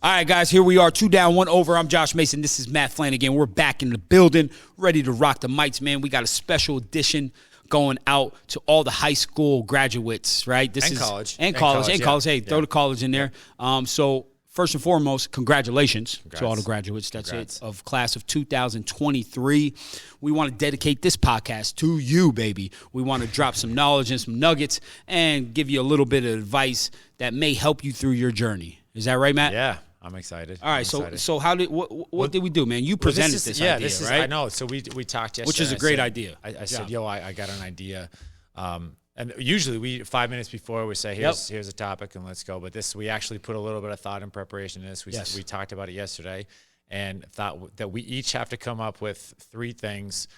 All right, guys, here we are. 2 down, 1 over. I'm Josh Mason. This is Matt Flanagan. We're back in the building, ready to rock the mics, man. We got a special edition going out to all the high school graduates, right? College. And college. Hey, yeah. throw the college in there. So first and foremost, congratulations to all the graduates. That's Congrats. it, of class of 2023. We want to dedicate this podcast to you, baby. We want to drop some knowledge and some nuggets and give you a little bit of advice that may help you through your journey. Is that right, Matt? Yeah, I'm excited. All right, so how did what did we do, man? You presented this idea, right? I know. So we talked yesterday. Which is a great idea. I said, I got an idea. And usually 5 minutes before we say, here's a topic and let's go. But we actually put a little bit of thought and preparation in this. We talked about it yesterday and thought that we each have to come up with 3 things,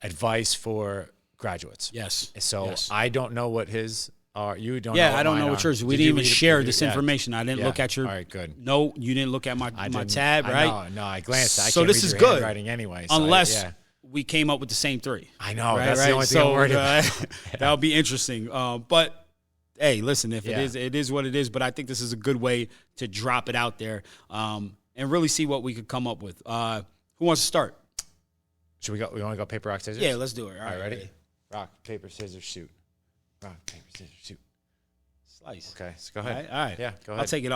advice for graduates. Yes. So I don't know what his are. You don't know. Yeah, what I don't mine know what are. yours. We Did didn't you even read it? share this information. I didn't look at your. All right, good. No, you didn't look at my tab, right? No, I glanced. I So can't this read is your good. handwriting anyway. So Unless we came up with the same 3. I know. Right, That's right? the only thing I'm worried about. That'll be interesting. But hey, listen, if Yeah. it is what it is. But I think this is a good way to drop it out there and really see what we could come up with. Who wants to start? Should we go? We want to go paper, rock, scissors? Yeah, let's do it. All right, ready? Rock, paper, scissors, shoot. Rock, paper, scissors, shoot. Slice. Okay, so go ahead. All right. Yeah, go ahead. I'll take it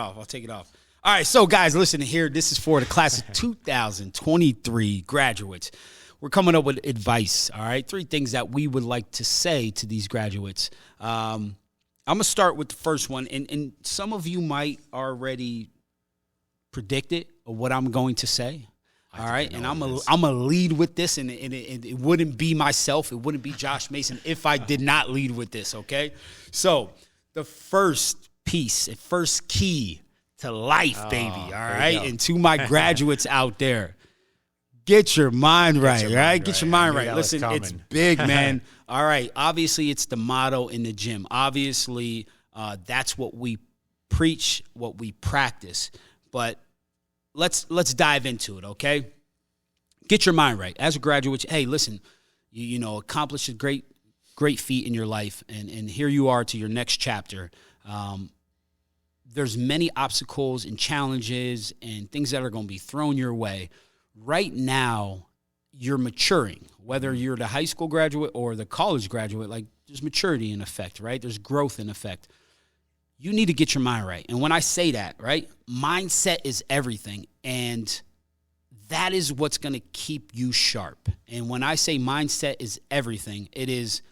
off. All right, so guys, listen here. This is for the class of 2023 graduates. We're coming up with advice, all right? 3 things that we would like to say to these graduates. I'm going to start with the first one, and some of you might already predict it or what I'm going to say. All right, and I'm gonna lead with this, and it wouldn't be myself, it wouldn't be Josh Mason if I did not lead with this, okay? So the first piece, first key to life, baby, all right? And to my graduates out there, get your mind right, right? Get your mind right. Listen, it's big, man. All right, obviously it's the motto in the gym. Obviously, that's what we preach, what we practice, but let's dive into it, okay? Get your mind right. As a graduate, hey, listen, you know, accomplish a great feat in your life, and here you are to your next chapter. There's many obstacles and challenges and things that are going to be thrown your way. Right now, you're maturing, whether you're the high school graduate or the college graduate, like there's maturity in effect, right? There's growth in effect. You need to get your mind right. And when I say that, right, mindset is everything. And that is what's going to keep you sharp. And when I say mindset is everything, it is,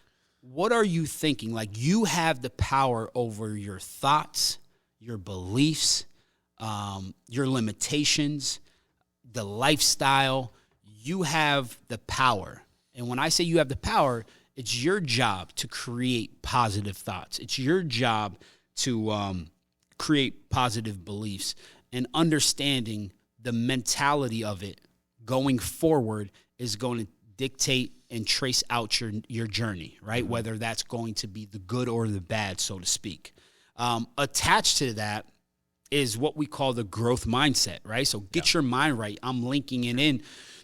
what are you thinking? Like, you have the power over your thoughts, your beliefs, your limitations, the lifestyle. You have the power. And when I say you have the power, it's your job to create positive thoughts. It's your job to create positive beliefs, and understanding the mentality of it going forward is going to dictate and trace out your journey, right? Mm-hmm. Whether that's going to be the good or the bad, so to speak. Attached to that is what we call the growth mindset, right? So get your mind right. I'm linking it in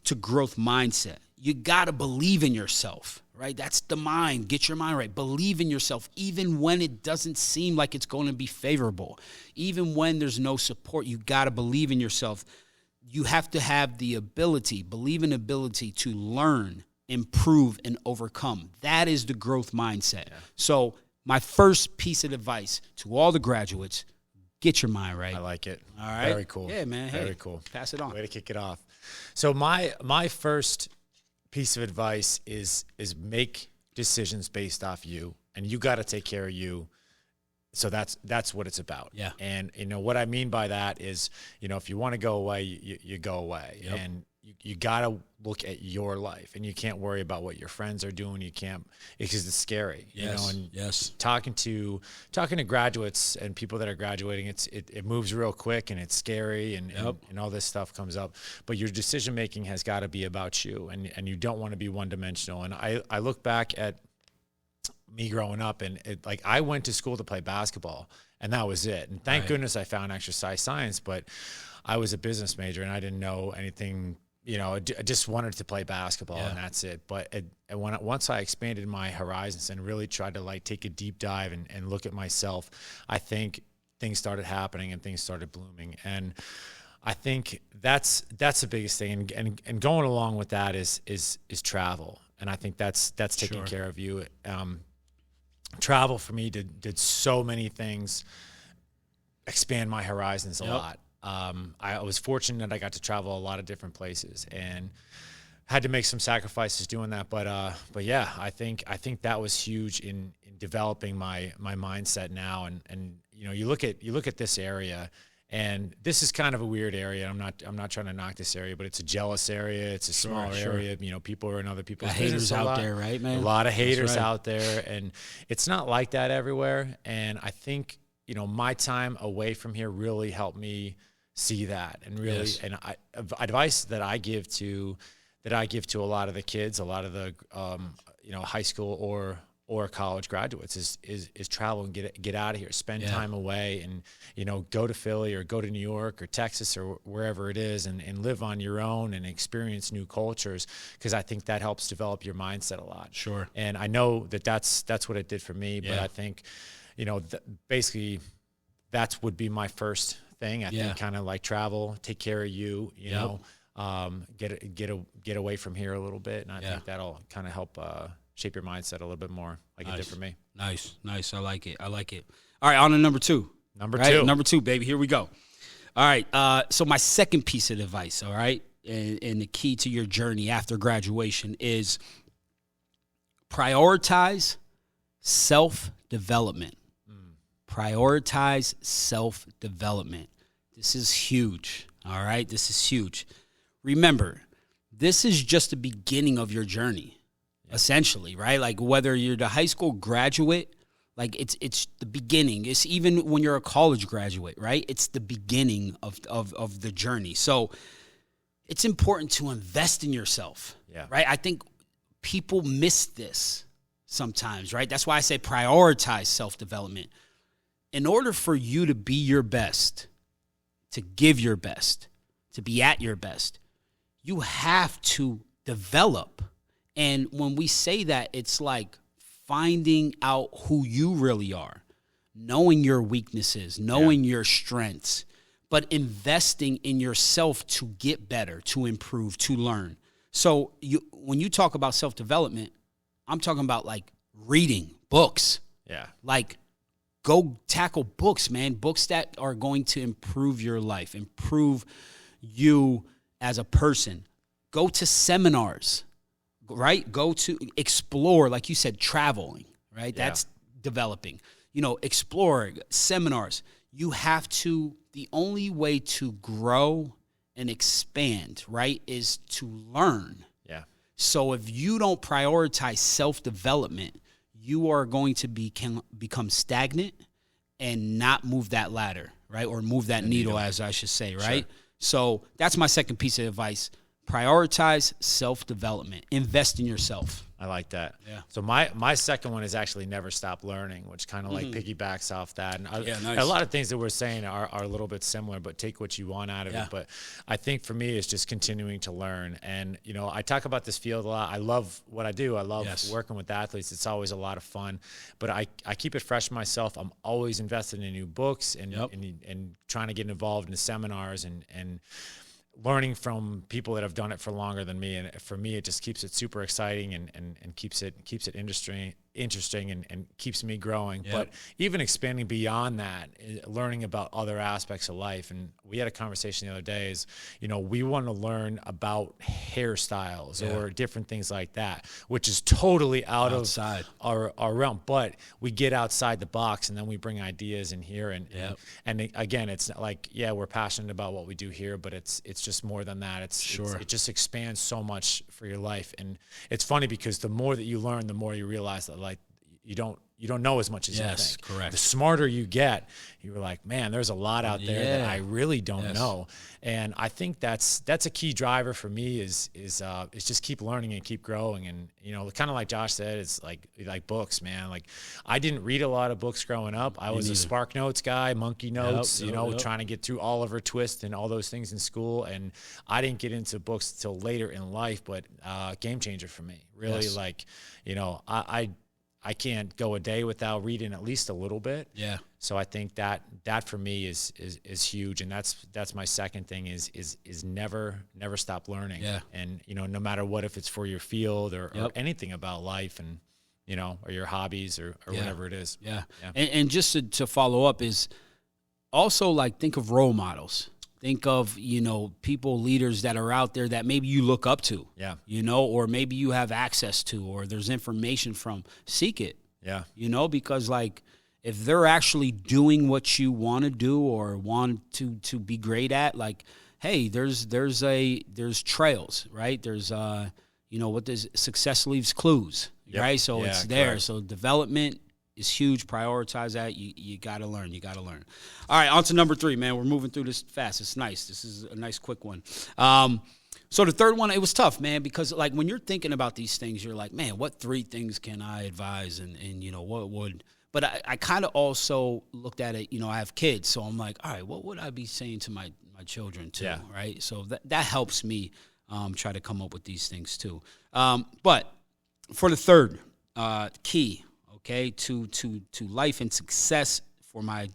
to growth mindset. You got to believe in yourself, right? That's the mind. Get your mind right. Believe in yourself, even when it doesn't seem like it's going to be favorable. Even when there's no support, you got to believe in yourself. You have to have the ability, believe in ability to learn, improve, and overcome. That is the growth mindset. Yeah. So my first piece of advice to all the graduates, get your mind right. I like it. All right. Very cool. Yeah, man. Very cool. Pass it on. Way to kick it off. So my first piece of advice is make decisions based off you, and you got to take care of you. So that's what it's about. Yeah. And you know what I mean by that is, you know, if you want to go away, you go away. Yep. And you got to look at your life, and you can't worry about what your friends are doing. You can't, because it's scary. Yes. You know, and yes. Talking to graduates and people that are graduating, it moves real quick, and it's scary, and all this stuff comes up. But your decision making has got to be about you, and you don't want to be one dimensional. And I look back at me growing up, and like I went to school to play basketball, and that was it. And thank goodness I found exercise science, but I was a business major and I didn't know anything. You know, I just wanted to play basketball, and that's it. But once I expanded my horizons and really tried to like take a deep dive and look at myself, I think things started happening and things started blooming. And I think that's the biggest thing. And going along with that is travel. And I think that's taking care of you. Travel for me did so many things, expand my horizons a lot. I was fortunate that I got to travel a lot of different places and had to make some sacrifices doing that. But yeah, I think that was huge in developing my mindset now. And you look at this area, and this is kind of a weird area. I'm not trying to knock this area, but it's a jealous area. It's a small area. People are in other people's business. Haters out there, right, man? A lot of haters out there, and it's not like that everywhere. And I think my time away from here really helped me see that, and really, and advice that I give to a lot of the kids, a lot of the high school or college graduates is travel and get out of here, spend time away, and go to Philly or go to New York or Texas or wherever it is, and live on your own and experience new cultures, because I think that helps develop your mindset a lot. Sure. And I know that's what it did for me, but I think basically that would be my first thing. I think kind of like travel, take care of you, get away from here a little bit, and I think that'll kind of help shape your mindset a little bit more, like it did for me. Nice. I like it. All right, on to number two. Number two, baby. Here we go. All right. So my second piece of advice, all right, and the key to your journey after graduation is prioritize self-development. Prioritize self-development. This is huge, all right? This is huge. Remember, this is just the beginning of your journey, essentially, right? Like whether you're the high school graduate, like it's the beginning. It's even when you're a college graduate, right? It's the beginning of the journey. So it's important to invest in yourself, right? I think people miss this sometimes, right? That's why I say prioritize self-development. In order for you to be your best, to give your best, to be at your best, you have to develop. And when we say that, it's like finding out who you really are, knowing your weaknesses, knowing your strengths, but investing in yourself to get better, to improve, to learn. So when you talk about self-development, I'm talking about like reading books. Yeah. Like, go tackle books, man. Books that are going to improve your life, improve you as a person. Go to seminars, right? Go to explore, like you said, traveling, right? Yeah. That's developing. Explore, seminars. You have to, the only way to grow and expand, right, is to learn. Yeah. So if you don't prioritize self-development, you are going to become stagnant and not move that ladder, right? Or move that needle, as I should say, right? Sure. So that's my second piece of advice. Prioritize self-development. Invest in yourself. I like that. Yeah. So my second one is actually never stop learning, which kind of like piggybacks off that. And nice. A lot of things that we're saying are a little bit similar, but take what you want out of it. But I think for me, it's just continuing to learn. And, I talk about this field a lot. I love what I do. I love working with athletes. It's always a lot of fun, but I keep it fresh myself. I'm always invested in new books and trying to get involved in the seminars and learning from people that have done it for longer than me. And for me, it just keeps it super exciting and keeps it interesting and keeps me growing. But even expanding beyond that, learning about other aspects of life. And we had a conversation the other day is, we want to learn about hairstyles or different things like that, which is totally outside of our realm. But we get outside the box and then we bring ideas in here. And again, it's not like, we're passionate about what we do here, but it's just more than that. It just expands so much for your life. And it's funny because the more that you learn, the more you realize that like you don't know as much as you think. Correct. The smarter you get, you're like, man, there's a lot out there that I really don't know. And I think that's a key driver for me is just keep learning and keep growing. And kind of like Josh said, it's like books, man. Like I didn't read a lot of books growing up. I was a Spark Notes guy, Monkey Notes, trying to get through Oliver Twist and all those things in school. And I didn't get into books till later in life, but game changer for me. Really, I can't go a day without reading at least a little bit. Yeah. So I think that for me is huge, and that's my second thing is never stop learning. Yeah. And no matter what, if it's for your field or anything about life, and or your hobbies or whatever it is. Yeah. And just to follow up is also like think of role models. Think of, people, leaders that are out there that maybe you look up to. Yeah. Or maybe you have access to, or there's information from. Seek it. Yeah. Because like if they're actually doing what you want to do or want to be great at, like, hey, there's trails, right? There's what does success leaves clues, right? So it's there. Correct. So development is huge. Prioritize that. You got to learn. All right, on to number 3, man. We're moving through this fast. It's nice. This is a nice, quick one. So the third one, it was tough, man, because like when you're thinking about these things, you're like, man, what 3 things can I advise, and what would. But I kind of also looked at it. I have kids, so I'm like, all right, what would I be saying to my children too, right? So that helps me try to come up with these things too. But for the third key. Okay, to life and success for my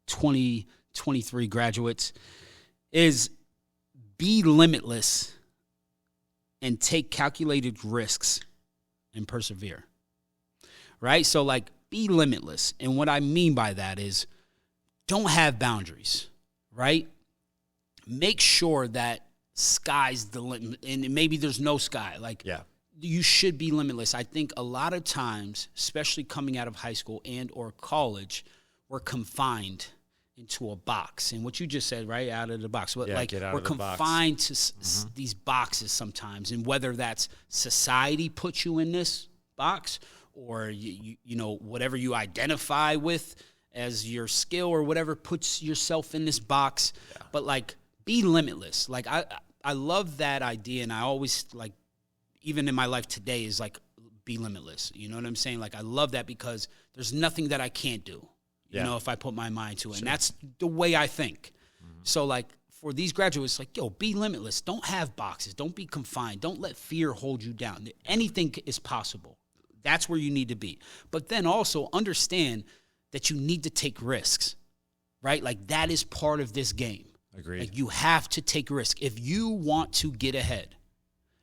2023 graduates is be limitless and take calculated risks and persevere. Right? So like be limitless. And what I mean by that is don't have boundaries, right? Make sure that sky's the limit, and maybe there's no sky. Like you should be limitless. I think a lot of times, especially coming out of high school and or college, we're confined into a box. And what you just said, right, out of the box. Like we're confined to these boxes sometimes. And whether that's society puts you in this box or, whatever you identify with as your skill or whatever puts yourself in this box. Yeah. But, like, be limitless. Like, I love that idea, and I always, like, even in my life today is like be limitless. You know what I'm saying? Like I love that because there's nothing that I can't do, if I put my mind to it. Sure. And that's the way I think. Mm-hmm. So like for these graduates, like, be limitless. Don't have boxes. Don't be confined. Don't let fear hold you down. Anything is possible. That's where you need to be. But then also understand that you need to take risks, right? Like that is part of this game. Agreed. Like you have to take risk. If you want to get ahead,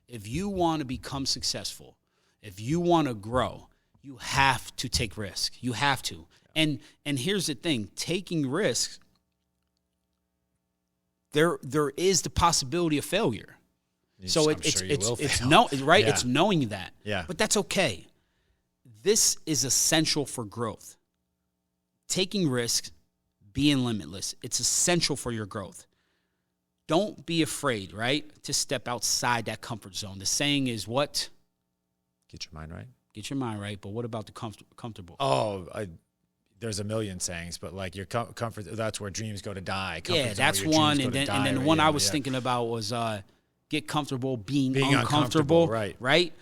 if you want to become successful, if you want to grow, you have to take risks. You have to. Yeah. And here's the thing, taking risks, there is the possibility of failure. So it's It's knowing that. Yeah. But that's okay. This is essential for growth. Taking risks, being limitless, it's essential for your growth. Don't be afraid, right, to step outside that comfort zone. The saying is what? Get your mind right. Get your mind right, but what about the comfortable? There's a million sayings, but like your comfort, that's where dreams go to die. That's one. And then the one I was thinking about was get comfortable being uncomfortable. Right?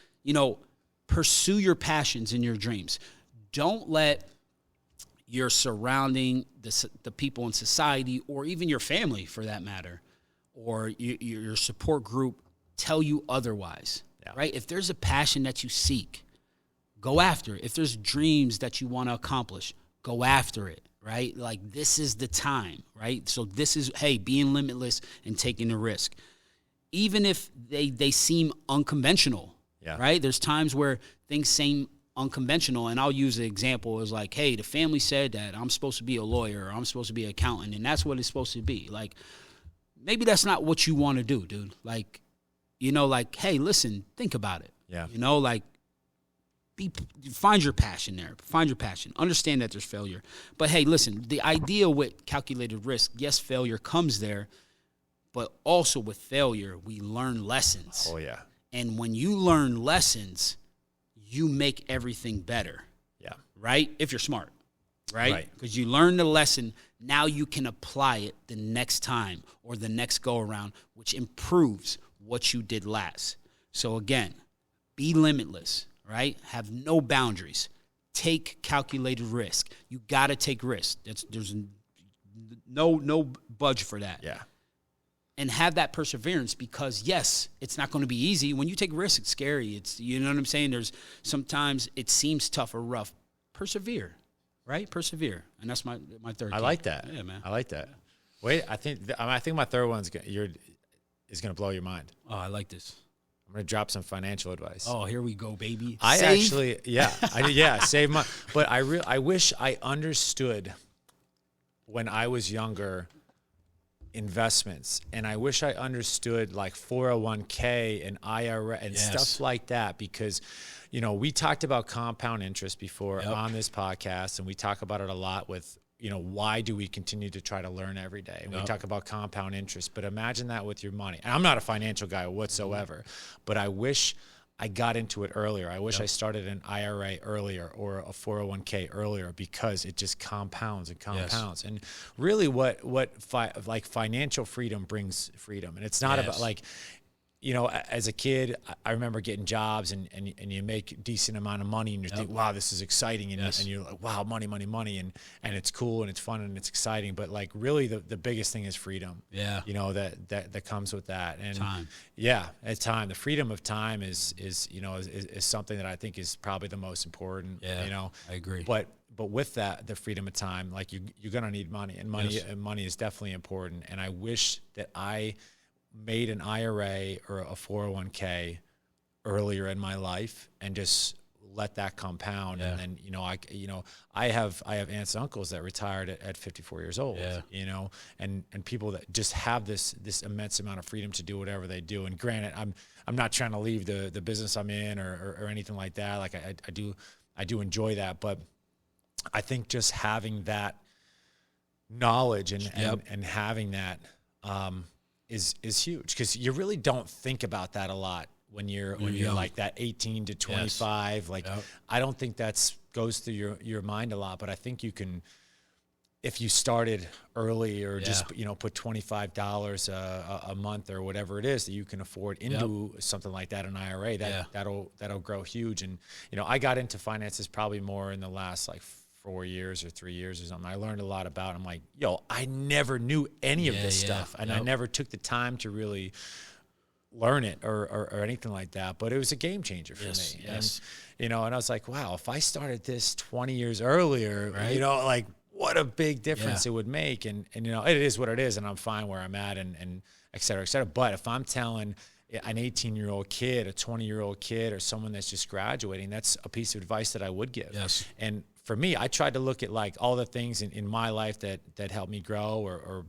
Pursue your passions and your dreams. Don't let your surrounding, the people in society, or even your family for that matter, or your support group tell you otherwise, right? If there's a passion that you seek, go after it. If there's dreams that you want to accomplish, go after it, right? Like this is the time, right? So this is, being limitless and taking a risk. Even if they seem unconventional, right? There's times where things seem unconventional, and I'll use the example as like, hey, the family said that I'm supposed to be a lawyer or I'm supposed to be an accountant, and that's what it's supposed to be. Like, maybe that's not what you want to do, dude. Like, hey, listen, think about it. Yeah. Find your passion there. Find your passion. Understand that there's failure. But hey, listen, the idea with calculated risk, yes, failure comes there, but also with failure, we learn lessons. Oh, yeah. And when you learn lessons, you make everything better. Yeah. Right? If you're smart. Right? Because you learn the lesson, now you can apply it the next time or the next go around, which improves what you did last. So again, be limitless, right? Have no boundaries. Take calculated risk. You got to take risks. There's no budge for that. Yeah. and have that perseverance, because yes, it's not going to be easy. When you take risks, it's scary. It's, you know what I'm saying? There's sometimes it seems tough or rough. Persevere, right? Persevere. And that's my third key. I like that. Yeah, man. I like that. Wait, I think my third one's is going to blow your mind. Oh, I like this. I'm going to drop some financial advice. Oh, here we go, baby. Save money. But I wish I understood when I was younger investments, and I wish I understood like 401k and IRA and stuff like that, because we talked about compound interest before on this podcast, and we talk about it a lot with why do we continue to try to learn every day? And we talk about compound interest, but imagine that with your money. And I'm not a financial guy whatsoever, but I wish I got into it earlier. I wish I started an IRA earlier or a 401k earlier, because it just compounds and compounds. And really like financial freedom brings freedom. And it's not about like, as a kid, I remember getting jobs and you make a decent amount of money and you think, wow, this is exciting. And you're like, wow, money. And it's cool and it's fun and it's exciting. But like really the biggest thing is freedom. Yeah. That comes with that. And time. Yeah. It's time. The freedom of time is something that I think is probably the most important. Yeah. I agree. But with that, the freedom of time, like you're going to need money, and money is definitely important. And I wish that I made an IRA or a 401k earlier in my life and just let that compound. Yeah. And then, I have aunts and uncles that retired at 54 years old, and people that just have this immense amount of freedom to do whatever they do. And granted, I'm not trying to leave the business I'm in or anything like that. Like I do enjoy that, but I think just having that knowledge and having that, is huge, because you really don't think about that a lot when you're like that 18 to 25. Yes. Like I don't think that's goes through your mind a lot, but I think you can, if you started early or just put $25 a month or whatever it is that you can afford into something like that, an IRA, that'll grow huge. And I got into finances probably more in the last like 4 years or 3 years or something. I learned a lot about it. I'm like, I never knew any of this stuff. And I never took the time to really learn it or anything like that. But it was a game changer for me. Yes. And, and I was like, wow, if I started this 20 years earlier, like what a big difference it would make. And it is what it is. And I'm fine where I'm at and et cetera, et cetera. But if I'm telling an 18-year-old kid, a 20-year-old kid, or someone that's just graduating, that's a piece of advice that I would give. Yes. And for me, I tried to look at like all the things in my life that helped me grow, or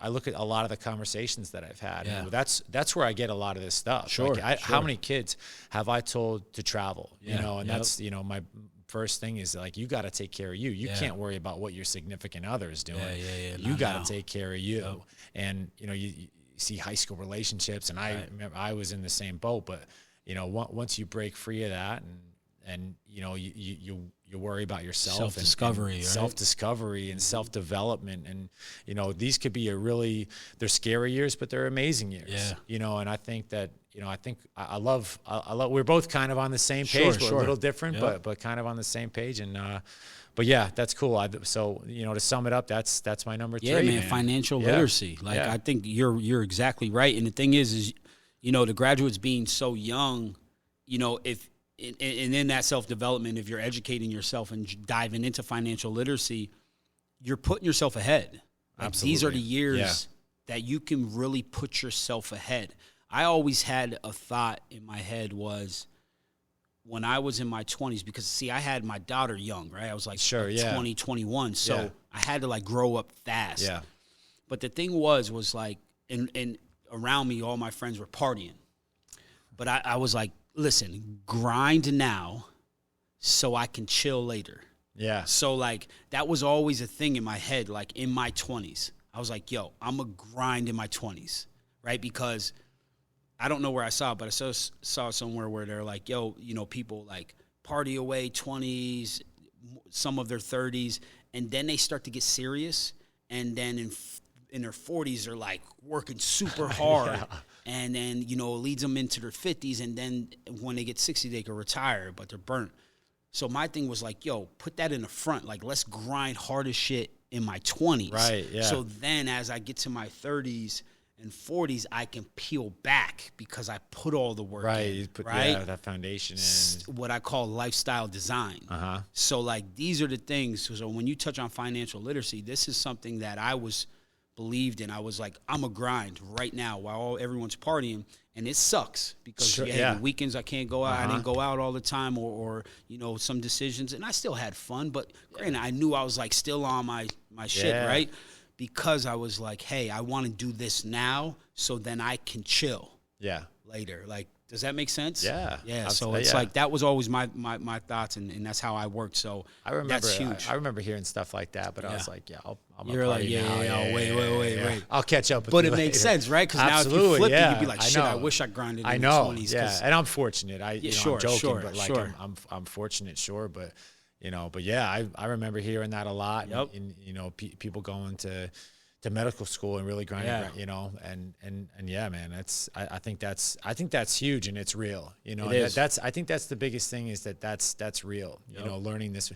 I look at a lot of the conversations that I've had. Yeah. And that's where I get a lot of this stuff. Sure, like how many kids have I told to travel? And that's my first thing is like, you got to take care of you. You can't worry about what your significant other is doing. You got to take care of you. Yep. And you see high school relationships, and I remember I was in the same boat. But once you break free of that, and you worry about yourself, self-discovery and self-development, and these could be they're scary years, but they're amazing years. And I think that I love we're both kind of on the same page. We're a little different, but kind of on the same page. And but yeah, that's cool. So to sum it up, that's my number 3. Yeah, man, financial literacy. Like I think you're exactly right. And the thing is the graduates being so young, if and in that self-development, if you're educating yourself and diving into financial literacy, you're putting yourself ahead. Absolutely. These are the years that you can really put yourself ahead. I always had a thought in my head was when I was in my 20s, because, see, I had my daughter young, right? I was like 20, 21. So I had to, like, grow up fast. Yeah. But the thing was like, and around me, all my friends were partying. But I was like, listen, grind now so I can chill later. Yeah. So, like, that was always a thing in my head, like, in my 20s. I was like, yo, I'm going to grind in my 20s, right? Because I don't know where I saw it, but I saw somewhere where they're like, yo, people, like, party away 20s, some of their 30s, and then they start to get serious, and then in their 40s, they're, like, working super hard. And then, it leads them into their 50s. And then when they get 60, they can retire, but they're burnt. So my thing was like, yo, put that in the front. Like, let's grind hard as shit in my 20s. Right, yeah. So then as I get to my 30s and 40s, I can peel back because I put all the work Right. in, You put right? that foundation in. What I call lifestyle design. So like these are the things. So when you touch on financial literacy, this is something that I was believed in. I was like, I'm a grind right now while everyone's partying, and it sucks because the weekends I can't go out. I didn't go out all the time, or you know, some decisions, and I still had fun. But granted, I knew I was like still on my shit, right? Because I was like, hey, I want to do this now so then I can chill later. Like, does that make sense? Yeah. So it's like that was always my thoughts, and that's how I worked. So I remember, that's huge. I remember hearing stuff like that, but I was like, I'm You're like, wait. I'll catch up with but you it makes later. sense, right? Because now if you flip it, you'd be like, shit, I wish I grinded in the 20s. Yeah, and I'm fortunate. I'm joking, but like I'm fortunate, but I remember hearing that a lot. Yep. And you know, people going to medical school and really grinding, you know, and yeah, man, I think that's huge, and it's real. You know, I think that's the biggest thing, is that's real. You know, learning this.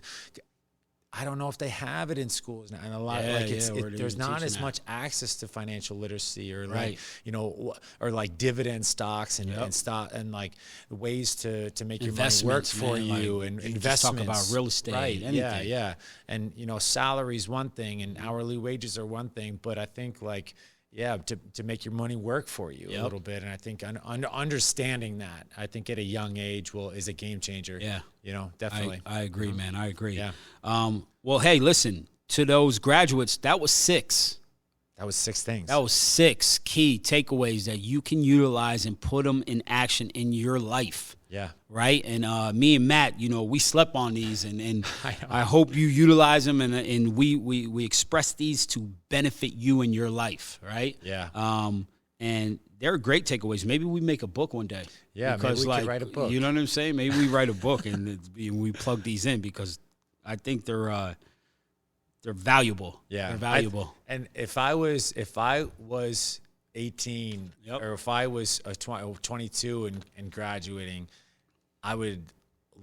I don't know if they have it in schools now, and a lot there's not as much access to financial literacy, or like you know, or like dividend stocks and stock, and like ways to make your money work for you, and investments. Talk about real estate, right? Anything. And you know, salary's one thing, and hourly wages are one thing, but I think like to make your money work for you a little bit, and I think understanding that, I think at a young age is a game changer. Yeah, you know, definitely. I agree, man. I agree. Yeah. Well, hey, listen, to those graduates, that was 6. That was 6 things. That was 6 key takeaways that you can utilize and put them in action in your life. Yeah. Right. And me and Matt, you know, we slept on these, and I hope you utilize them, and we express these to benefit you in your life. Right. Yeah. And they're great takeaways. Maybe we make a book one day. Yeah. Because maybe we could write a book. You know what I'm saying? Maybe we write a book and we plug these in, because I think they're valuable. Yeah. They're valuable. And if I was 18 or if I was 22 and graduating, I would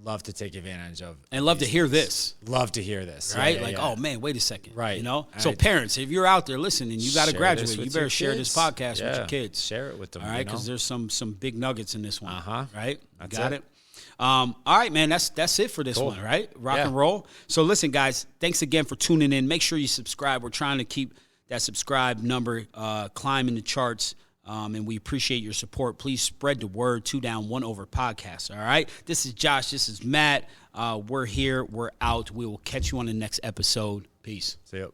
love to take advantage of. And love to hear this. Love to hear this. Right? Oh, man, wait a second. Right. You know? So parents, if you're out there listening, you got to graduate, you better share this podcast with your kids. Share it with them. All right? Because there's some big nuggets in this one. Right? That's got it. All right, man, that's it for this one, right? Rock and roll. So listen, guys, thanks again for tuning in. Make sure you subscribe. We're trying to keep that subscribe number climbing the charts, and we appreciate your support. Please spread the word. 2 Down, 1 Over podcast, all right? This is Josh. This is Matt. We're here. We're out. We will catch you on the next episode. Peace. See you.